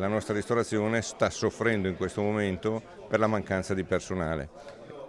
la nostra ristorazione sta soffrendo in questo momento per la mancanza di personale.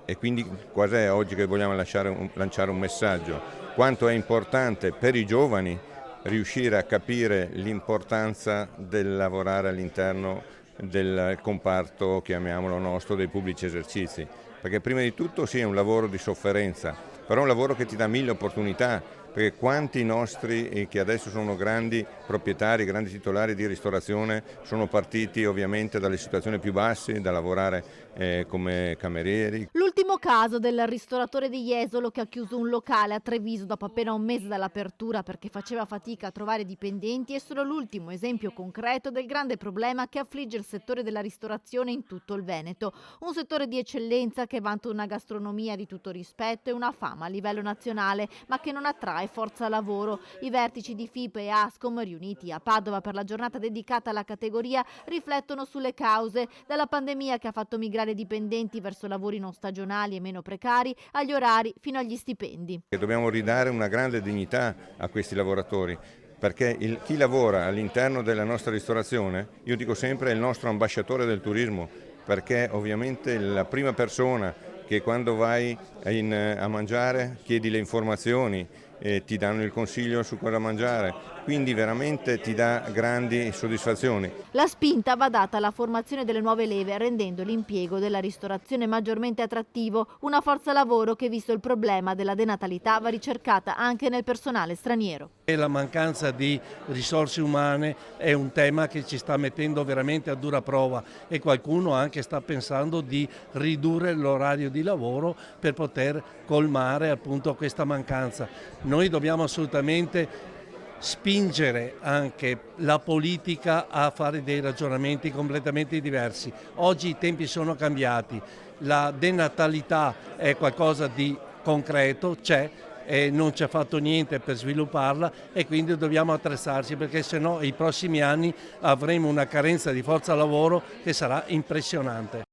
E quindi quasi oggi che vogliamo lanciare un messaggio, quanto è importante per i giovani riuscire a capire l'importanza del lavorare all'interno del comparto, chiamiamolo nostro, dei pubblici esercizi, perché prima di tutto sì, è un lavoro di sofferenza, però è un lavoro che ti dà mille opportunità, perché quanti nostri che adesso sono grandi proprietari, grandi titolari di ristorazione sono partiti ovviamente dalle situazioni più basse, da lavorare come camerieri. L'ultimo caso del ristoratore di Jesolo che ha chiuso un locale a Treviso dopo appena un mese dall'apertura perché faceva fatica a trovare dipendenti è solo l'ultimo esempio concreto del grande problema che affligge il settore della ristorazione in tutto il Veneto. Un settore di eccellenza che vanta una gastronomia di tutto rispetto e una fama a livello nazionale, ma che non attrae forza lavoro. I vertici di FIPE e Ascom, riuniti a Padova per la giornata dedicata alla categoria, riflettono sulle cause, dalla pandemia che ha fatto migrare dipendenti verso lavori non stagionali e meno precari, agli orari fino agli stipendi. Dobbiamo ridare una grande dignità a questi lavoratori, perché chi lavora all'interno della nostra ristorazione, io dico sempre, è il nostro ambasciatore del turismo, perché ovviamente la prima persona che quando vai a mangiare chiedi le informazioni, ti danno il consiglio su cosa mangiare, quindi veramente ti dà grandi soddisfazioni. La spinta va data alla formazione delle nuove leve, rendendo l'impiego della ristorazione maggiormente attrattivo, una forza lavoro che, visto il problema della denatalità, va ricercata anche nel personale straniero. E la mancanza di risorse umane è un tema che ci sta mettendo veramente a dura prova e qualcuno anche sta pensando di ridurre l'orario di lavoro per poter colmare appunto questa mancanza. Noi dobbiamo assolutamente spingere anche la politica a fare dei ragionamenti completamente diversi. Oggi i tempi sono cambiati, la denatalità è qualcosa di concreto, c'è, e non ci ha fatto niente per svilupparla e quindi dobbiamo attrezzarci, perché sennò i prossimi anni avremo una carenza di forza lavoro che sarà impressionante.